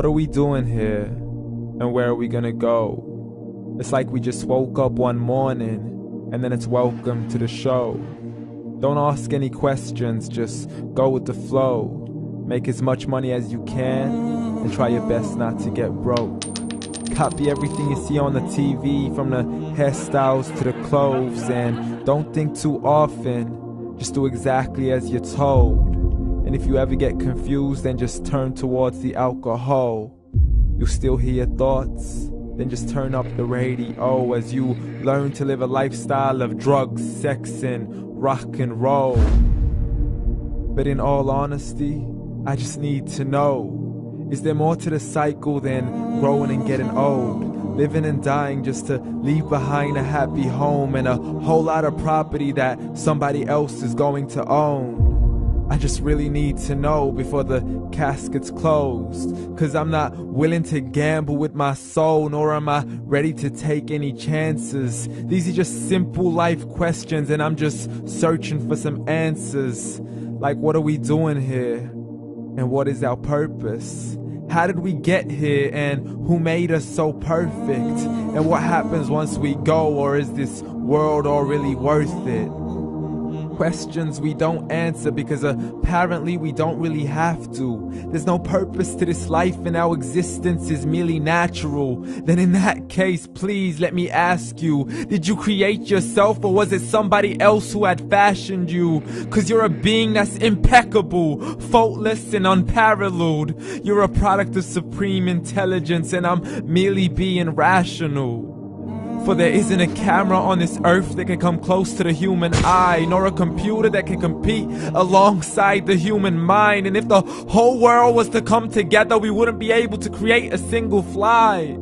What are we doing here? And where are we gonna go? It's like we just woke up one morning and then it's welcome to the show. Don't ask any questions, just go with the flow. Make as much money as you can and try your best not to get broke. Copy everything you see on the TV, from the hairstyles to the clothes, and don't think too often, just do exactly as you're told. And if you ever get confused, then just turn towards the alcohol. You'll still hear your thoughts, then just turn up the radio as you learn to live a lifestyle of drugs, sex, and rock and roll. But in all honesty, I just need to know, is there more to the cycle than growing and getting old? Living and dying just to leave behind a happy home and a whole lot of property that somebody else is going to own. I just really need to know before the casket's closed, 'cause I'm not willing to gamble with my soul, nor am I ready to take any chances. These are just simple life questions and I'm just searching for some answers. Like, what are we doing here? And what is our purpose? How did we get here, and who made us so perfect? And what happens once we go, or is this world all really worth it? Questions we don't answer because apparently we don't really have to. There's no purpose to this life and our existence is merely natural. Then in that case, please let me ask you, did you create yourself, or was it somebody else who had fashioned you? 'Cause you're a being that's impeccable, faultless and unparalleled. You're a product of supreme intelligence and I'm merely being rational. For there isn't a camera on this earth that can come close to the human eye, nor a computer that can compete alongside the human mind. And if the whole world was to come together, we wouldn't be able to create a single fly.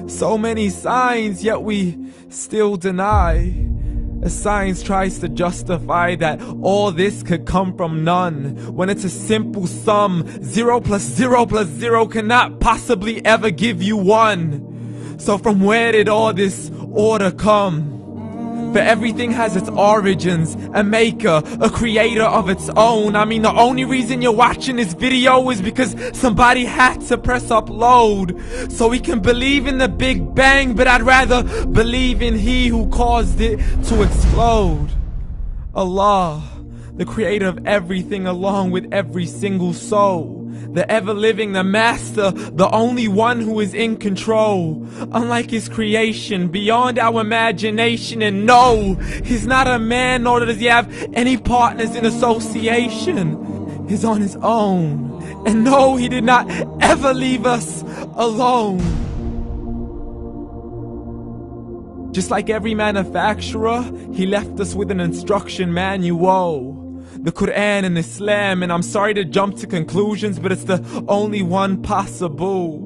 So many signs, yet we still deny. As science tries to justify that all this could come from none, when it's a simple sum. 0 plus 0 plus 0 cannot possibly ever give you 1. So from where did all this order come? For everything has its origins, a maker, a creator of its own. I mean, the only reason you're watching this video is because somebody had to press upload. So we can believe in the Big Bang, but I'd rather believe in He who caused it to explode. Allah, the creator of everything along with every single soul. The ever-living, the master, the only one who is in control. Unlike his creation, beyond our imagination. And no, he's not a man, nor does he have any partners in association. He's on his own. And no, he did not ever leave us alone. Just like every manufacturer, he left us with an instruction manual. The Quran and Islam, and I'm sorry to jump to conclusions, but it's the only one possible.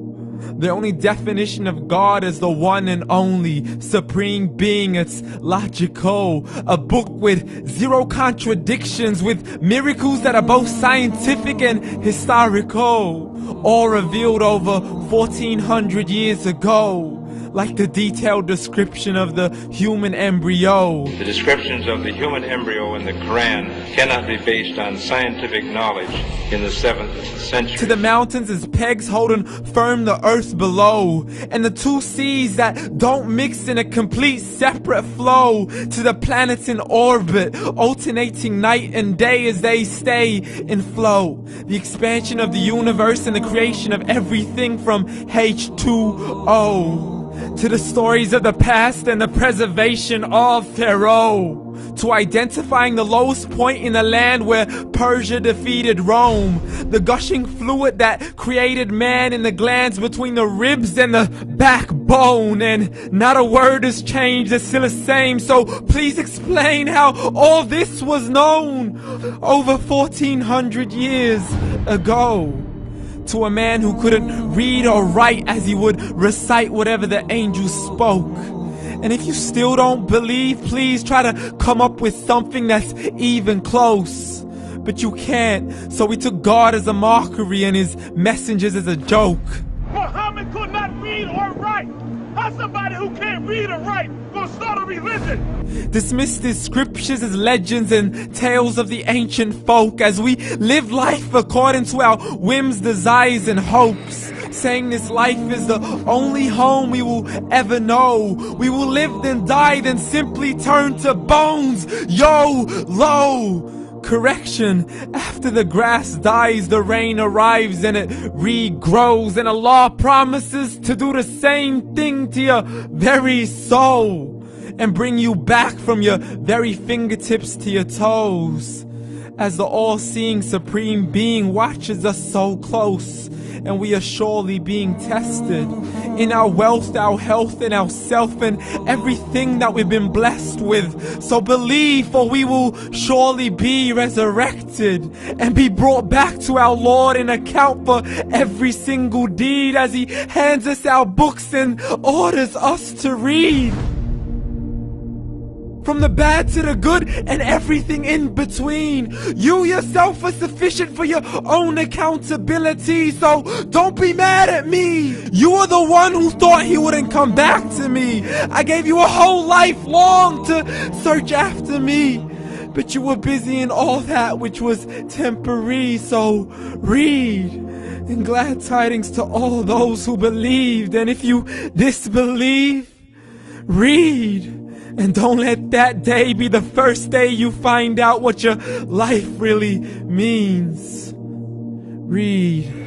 The only definition of God is the one and only supreme being. It's logical, a book with 0 contradictions, with miracles that are both scientific and historical, all revealed over 1400 years ago. Like the detailed description of the human embryo. The descriptions of the human embryo in the Quran cannot be based on scientific knowledge in the 7th century. To the mountains as pegs holding firm the earth below, and the 2 seas that don't mix in a complete separate flow. To the planets in orbit, alternating night and day as they stay in flow. The expansion of the universe and the creation of everything from H2O. To the stories of the past and the preservation of Pharaoh. To identifying the lowest point in the land where Persia defeated Rome. The gushing fluid that created man in the glands between the ribs and the backbone. And not a word has changed, it's still the same. So please explain how all this was known over 1400 years ago. To a man who couldn't read or write as he would recite whatever the angels spoke. And if you still don't believe, please try to come up with something that's even close. But you can't, so we took God as a mockery and his messengers as a joke. Muhammad could not read or write. How's somebody who can't read or write gonna start a religion? Dismiss these scriptures as legends and tales of the ancient folk as we live life according to our whims, desires, and hopes. saying this life is the only home we will ever know. We will live then die, then simply turn to bones. YOLO! Correction, after the grass dies, the rain arrives and it regrows, and Allah promises to do the same thing to your very soul and bring you back from your very fingertips to your toes, as the all-seeing supreme being watches us so close, and we are surely being tested in our wealth, our health, and our self, and everything that we've been blessed with. So believe, for we will surely be resurrected and be brought back to our Lord and account for every single deed, as He hands us our books and orders us to read. From the bad to the good and everything in between. You yourself are sufficient for your own accountability, so don't be mad at me. You are the one who thought He wouldn't come back to me. I gave you a whole life long to search after me, but you were busy in all that which was temporary. So read, and glad tidings to all those who believed. And if you disbelieve, read. And don't let that day be the first day you find out what your life really means. Read.